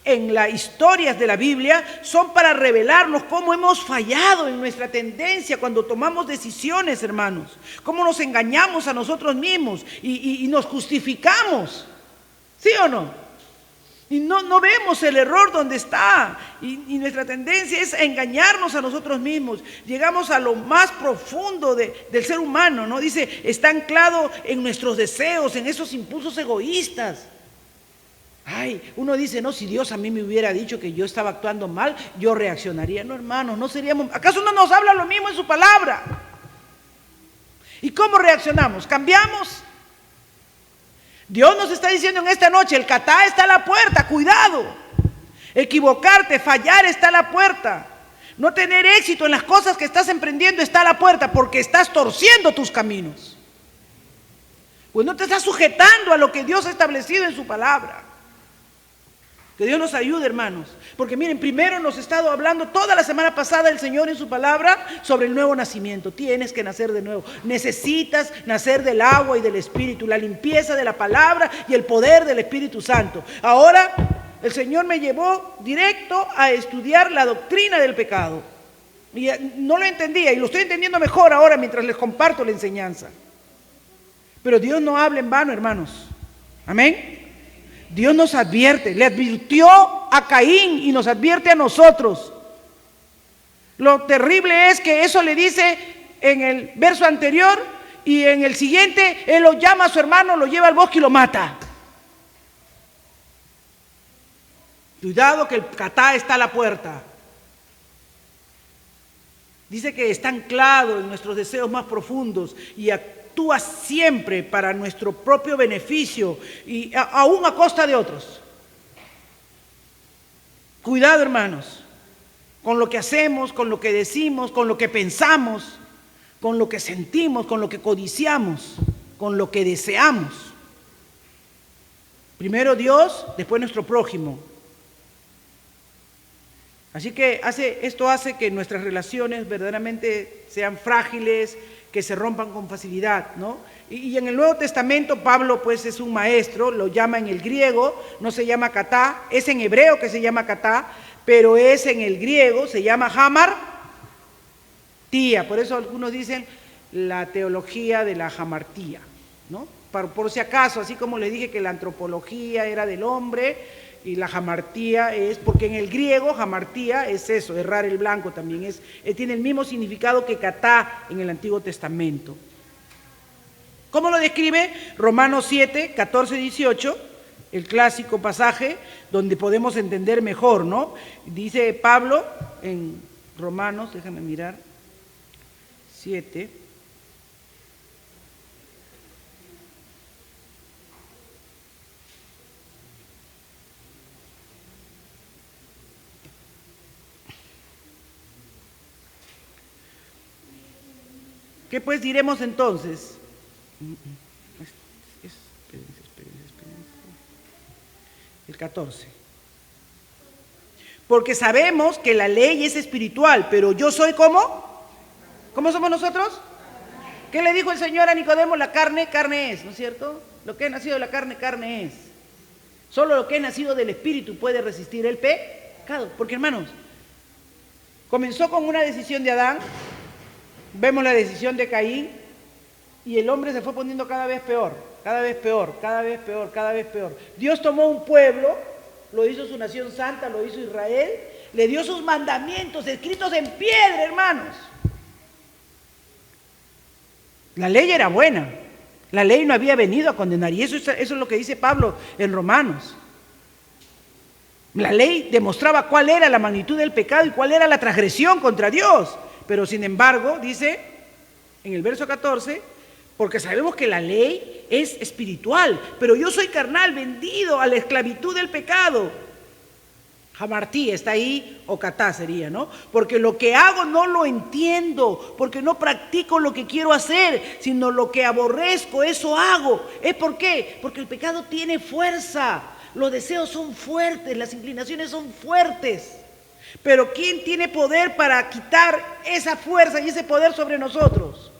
en las historias de la Biblia son para revelarnos cómo hemos fallado en nuestra tendencia cuando tomamos decisiones, hermanos. Cómo nos engañamos a nosotros mismos y nos justificamos. ¿Sí o no? Y no vemos el error donde está. Y nuestra tendencia es engañarnos a nosotros mismos. Llegamos a lo más profundo del ser humano, ¿no? Dice, está anclado en nuestros deseos, en esos impulsos egoístas. Ay, uno dice, no, si Dios a mí me hubiera dicho que yo estaba actuando mal, yo reaccionaría. No, hermanos, no seríamos... ¿Acaso no nos habla lo mismo en su palabra? ¿Y cómo reaccionamos? ¿Cambiamos? Dios nos está diciendo en esta noche, el Catá está a la puerta, cuidado. Equivocarte, fallar está a la puerta. No tener éxito en las cosas que estás emprendiendo está a la puerta porque estás torciendo tus caminos. Pues no te estás sujetando a lo que Dios ha establecido en su palabra. Que Dios nos ayude, hermanos. Porque miren, primero nos ha estado hablando toda la semana pasada el Señor en su palabra sobre el nuevo nacimiento. Tienes que nacer de nuevo. Necesitas nacer del agua y del Espíritu, la limpieza de la palabra y el poder del Espíritu Santo. Ahora el Señor me llevó directo a estudiar la doctrina del pecado. Y no lo entendía y lo estoy entendiendo mejor ahora mientras les comparto la enseñanza. Pero Dios no habla en vano, hermanos. Amén. Dios nos advierte, le advirtió a Caín y nos advierte a nosotros. Lo terrible es que eso le dice en el verso anterior y en el siguiente él lo llama a su hermano, lo lleva al bosque y lo mata. Cuidado que el Catá está a la puerta. Dice que está anclado en nuestros deseos más profundos y actúa siempre para nuestro propio beneficio y aún a costa de otros. Cuidado, hermanos, con lo que hacemos, con lo que decimos, con lo que pensamos, con lo que sentimos, con lo que codiciamos, con lo que deseamos. Primero Dios, después nuestro prójimo. Así que esto hace que nuestras relaciones verdaderamente sean frágiles, que se rompan con facilidad, ¿no? Y en el Nuevo Testamento Pablo pues es un maestro, lo llama en el griego, no se llama Catá, es en hebreo que se llama Catá, pero es en el griego, se llama Hamartía. Por eso algunos dicen la teología de la Hamartía, ¿no? Por si acaso, así como les dije que la antropología era del hombre, y la hamartía es, porque en el griego hamartía es eso, errar el blanco también, tiene el mismo significado que Catá en el Antiguo Testamento. ¿Cómo lo describe? Romanos 7, 14, 18, el clásico pasaje donde podemos entender mejor, ¿no? Dice Pablo en Romanos, déjame mirar, 7. ¿Qué pues diremos entonces? Espérense. El 14. Porque sabemos que la ley es espiritual, pero yo soy ¿cómo? ¿Cómo somos nosotros? ¿Qué le dijo el Señor a Nicodemo? La carne, carne es, ¿no es cierto? Lo que es nacido de la carne, carne es. Solo lo que es nacido del Espíritu puede resistir el pecado. Porque, hermanos, comenzó con una decisión de Adán. Vemos la decisión de Caín y el hombre se fue poniendo cada vez peor, cada vez peor, cada vez peor, cada vez peor. Dios tomó un pueblo, lo hizo su nación santa, lo hizo Israel, le dio sus mandamientos escritos en piedra, hermanos. La ley era buena, La ley no había venido a condenar, y eso es lo que dice Pablo en Romanos. La ley demostraba cuál era la magnitud del pecado y cuál era la transgresión contra Dios. Pero sin embargo, dice en el verso 14, porque sabemos que la ley es espiritual, pero yo soy carnal, vendido a la esclavitud del pecado. Hamartí está ahí, o catá sería, ¿no? Porque lo que hago no lo entiendo, porque no practico lo que quiero hacer, sino lo que aborrezco, eso hago. ¿Es por qué? Porque el pecado tiene fuerza, los deseos son fuertes, las inclinaciones son fuertes. Pero ¿quién tiene poder para quitar esa fuerza y ese poder sobre nosotros?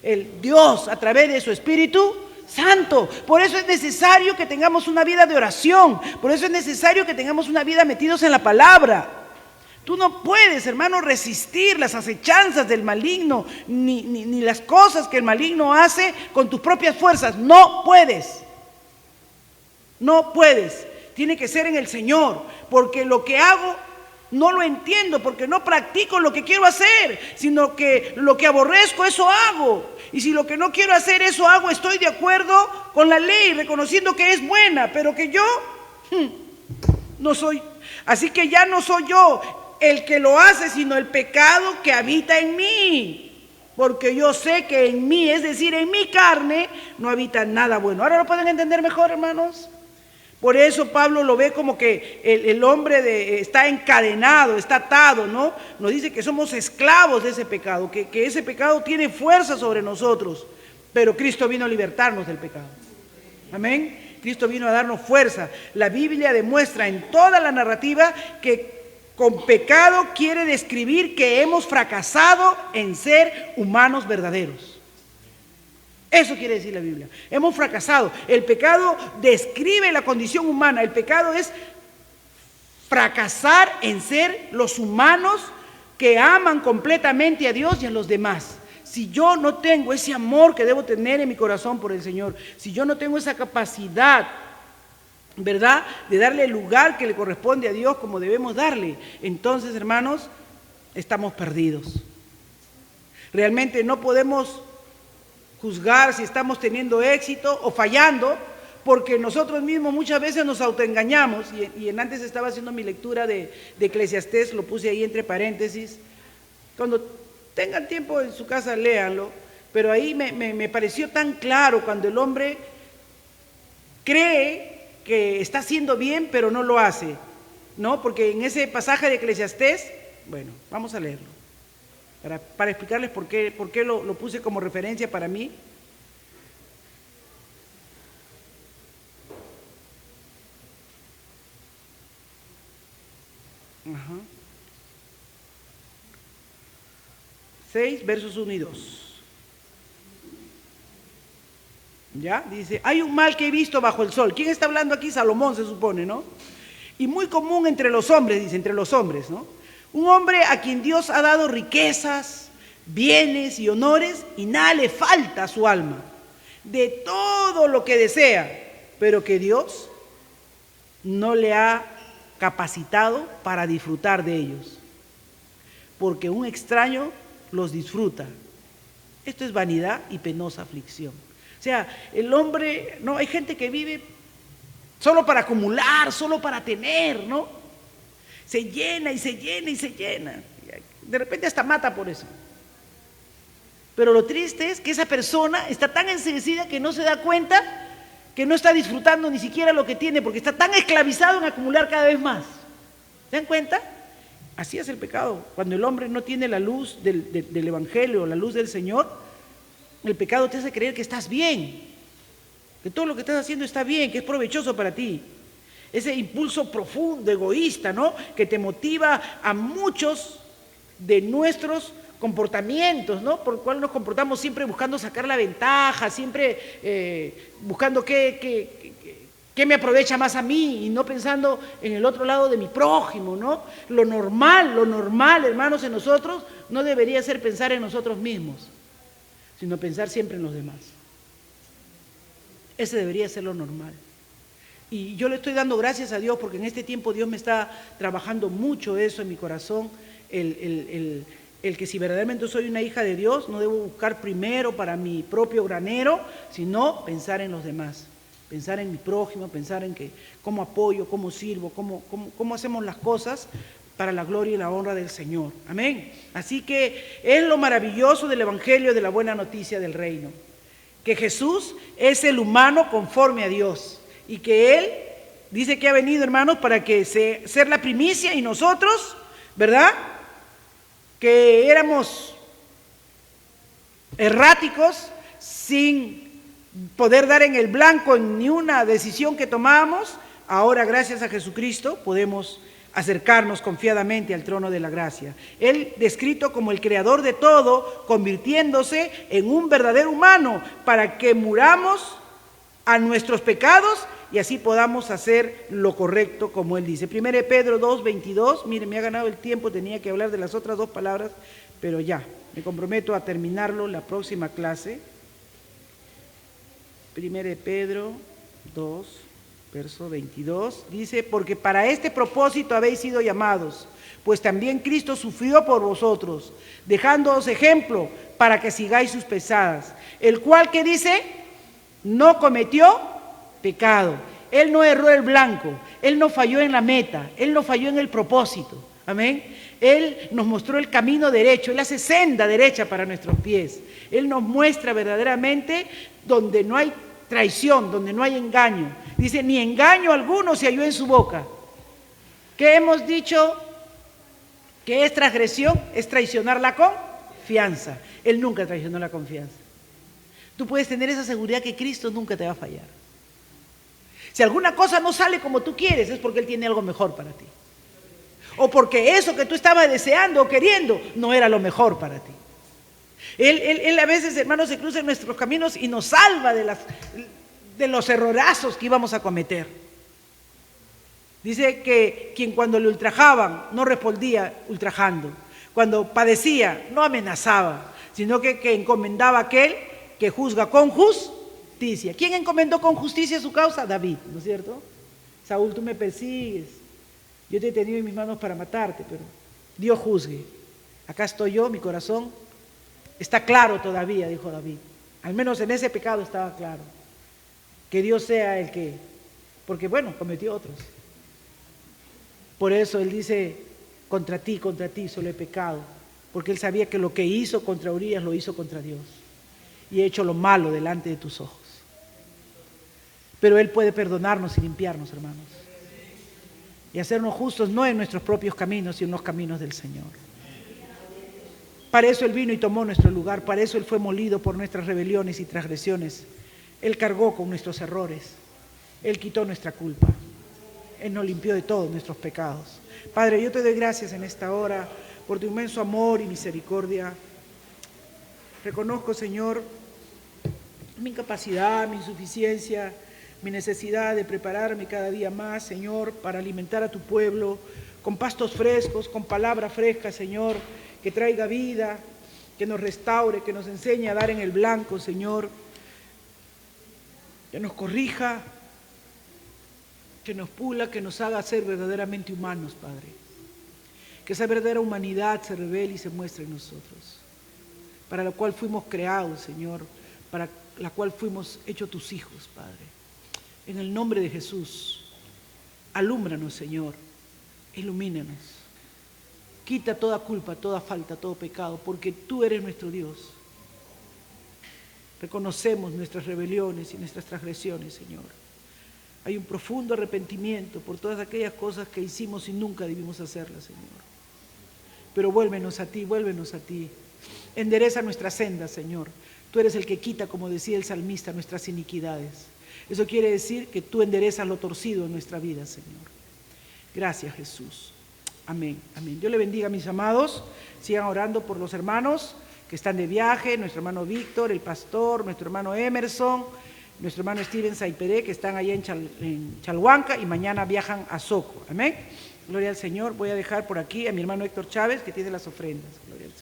El Dios, a través de su Espíritu Santo. Por eso es necesario que tengamos una vida de oración. Por eso es necesario que tengamos una vida metidos en la palabra. Tú no puedes, hermano, resistir las acechanzas del maligno, ni las cosas que el maligno hace con tus propias fuerzas. No puedes. No puedes. Tiene que ser en el Señor. Porque lo que hago no lo entiendo, porque no practico lo que quiero hacer, sino que lo que aborrezco, eso hago. Y si lo que no quiero hacer, eso hago, estoy de acuerdo con la ley, reconociendo que es buena, pero que yo no soy. Así que ya no soy yo el que lo hace, sino el pecado que habita en mí. Porque yo sé que en mí, es decir, en mi carne, no habita nada bueno. ¿Ahora lo pueden entender mejor, hermanos? Por eso Pablo lo ve como que el hombre está encadenado, está atado, ¿no? Nos dice que somos esclavos de ese pecado, que ese pecado tiene fuerza sobre nosotros, pero Cristo vino a libertarnos del pecado. Amén. Cristo vino a darnos fuerza. La Biblia demuestra en toda la narrativa que con pecado quiere describir que hemos fracasado en ser humanos verdaderos. Eso quiere decir la Biblia. Hemos fracasado. El pecado describe la condición humana. El pecado es fracasar en ser los humanos que aman completamente a Dios y a los demás. Si yo no tengo ese amor que debo tener en mi corazón por el Señor, si yo no tengo esa capacidad, ¿verdad?, de darle el lugar que le corresponde a Dios como debemos darle, entonces, hermanos, estamos perdidos. Realmente no podemos juzgar si estamos teniendo éxito o fallando, porque nosotros mismos muchas veces nos autoengañamos, y antes estaba haciendo mi lectura de Eclesiastés, lo puse ahí entre paréntesis. Cuando tengan tiempo en su casa, léanlo, pero ahí me pareció tan claro cuando el hombre cree que está haciendo bien, pero no lo hace, ¿no? Porque en ese pasaje de Eclesiastés, bueno, vamos a leerlo. Para explicarles por qué lo puse como referencia para mí. Ajá. 6, versos 1 y 2. ¿Ya? Dice, hay un mal que he visto bajo el sol. ¿Quién está hablando aquí? Salomón, se supone, ¿no? Y muy común entre los hombres, dice, entre los hombres, ¿no? Un hombre a quien Dios ha dado riquezas, bienes y honores, y nada le falta a su alma, de todo lo que desea, pero que Dios no le ha capacitado para disfrutar de ellos, porque un extraño los disfruta. Esto es vanidad y penosa aflicción. O sea, el hombre, no, hay gente que vive solo para acumular, solo para tener, ¿no? Se llena y se llena y se llena. De repente hasta mata por eso. Pero lo triste es que esa persona está tan enseguecida que no se da cuenta que no está disfrutando ni siquiera lo que tiene, porque está tan esclavizado en acumular cada vez más. ¿Se dan cuenta? Así es el pecado. Cuando el hombre no tiene la luz del Evangelio, la luz del Señor, el pecado te hace creer que estás bien, que todo lo que estás haciendo está bien, que es provechoso para ti. Ese impulso profundo, egoísta, ¿no?, que te motiva a muchos de nuestros comportamientos, ¿no?, por el cual nos comportamos siempre buscando sacar la ventaja, siempre buscando qué me aprovecha más a mí y no pensando en el otro lado de mi prójimo, ¿no? Lo normal, hermanos, en nosotros no debería ser pensar en nosotros mismos, sino pensar siempre en los demás. Ese debería ser lo normal. Y yo le estoy dando gracias a Dios porque en este tiempo Dios me está trabajando mucho eso en mi corazón, el el que si verdaderamente soy una hija de Dios, no debo buscar primero para mi propio granero, sino pensar en los demás, pensar en mi prójimo, pensar en que cómo apoyo, cómo sirvo, cómo hacemos las cosas para la gloria y la honra del Señor. Amén. Así que es lo maravilloso del Evangelio, de la buena noticia del reino, que Jesús es el humano conforme a Dios y que Él dice que ha venido, hermanos, para que ser la primicia y nosotros, ¿verdad?, que éramos erráticos, sin poder dar en el blanco en ni una decisión que tomábamos, ahora gracias a Jesucristo podemos acercarnos confiadamente al trono de la gracia. Él descrito como el creador de todo, convirtiéndose en un verdadero humano para que muramos a nuestros pecados y así podamos hacer lo correcto como Él dice. 1 Pedro 2:22, miren, me ha ganado el tiempo, tenía que hablar de las otras dos palabras, pero ya, me comprometo a terminarlo la próxima clase. 1 Pedro 2, verso 22, dice, porque para este propósito habéis sido llamados, pues también Cristo sufrió por vosotros, dejándoos ejemplo para que sigáis sus pesadas, el cual, ¿qué dice? No cometió pecado. Él no erró el blanco, Él no falló en la meta, Él no falló en el propósito. Amén. Él nos mostró el camino derecho, Él hace senda derecha para nuestros pies. Él nos muestra verdaderamente donde no hay traición, donde no hay engaño. Dice, ni engaño alguno se halló en su boca. ¿Qué hemos dicho que es transgresión? Es traicionar la confianza. Él nunca traicionó la confianza. Tú puedes tener esa seguridad que Cristo nunca te va a fallar. Si alguna cosa no sale como tú quieres, es porque Él tiene algo mejor para ti. O porque eso que tú estabas deseando o queriendo no era lo mejor para ti. Él a veces, hermanos, se cruza en nuestros caminos y nos salva de los errorazos que íbamos a cometer. Dice que quien cuando le ultrajaban no respondía ultrajando. Cuando padecía no amenazaba, sino que encomendaba a aquel que juzga con justicia. ¿Quién encomendó con justicia su causa? David, ¿no es cierto? Saúl, tú me persigues, yo te he tenido en mis manos para matarte, pero Dios juzgue. Acá estoy yo, mi corazón está claro todavía, dijo David. Al menos en ese pecado estaba claro. Que Dios sea el que, porque bueno, cometió otros. Por eso Él dice, contra ti solo he pecado, porque Él sabía que lo que hizo contra Urías lo hizo contra Dios. Y he hecho lo malo delante de tus ojos. Pero Él puede perdonarnos y limpiarnos, hermanos. Y hacernos justos no en nuestros propios caminos, sino en los caminos del Señor. Para eso Él vino y tomó nuestro lugar. Para eso Él fue molido por nuestras rebeliones y transgresiones. Él cargó con nuestros errores. Él quitó nuestra culpa. Él nos limpió de todos nuestros pecados. Padre, yo te doy gracias en esta hora por tu inmenso amor y misericordia. Reconozco, Señor, mi incapacidad, mi insuficiencia, mi necesidad de prepararme cada día más, Señor, para alimentar a tu pueblo con pastos frescos, con palabra fresca, Señor, que traiga vida, que nos restaure, que nos enseñe a dar en el blanco, Señor, que nos corrija, que nos pula, que nos haga ser verdaderamente humanos, Padre. Que esa verdadera humanidad se revele y se muestre en nosotros, para la cual fuimos creados, Señor, para la cual fuimos hechos tus hijos, Padre. En el nombre de Jesús, alúmbranos, Señor, ilumínanos. Quita toda culpa, toda falta, todo pecado, porque tú eres nuestro Dios. Reconocemos nuestras rebeliones y nuestras transgresiones, Señor. Hay un profundo arrepentimiento por todas aquellas cosas que hicimos y nunca debimos hacerlas, Señor. Pero vuélvenos a ti, vuélvenos a ti. Endereza nuestra senda, Señor. Tú eres el que quita, como decía el salmista, nuestras iniquidades. Eso quiere decir que tú enderezas lo torcido en nuestra vida, Señor. Gracias, Jesús. Amén, amén. Dios le bendiga, mis amados. Sigan orando por los hermanos que están de viaje, nuestro hermano Víctor, el pastor, nuestro hermano Emerson, nuestro hermano Steven Saiperé, que están allá en Chalhuanca y mañana viajan a Soco. Amén. Gloria al Señor. Voy a dejar por aquí a mi hermano Héctor Chávez, que tiene las ofrendas.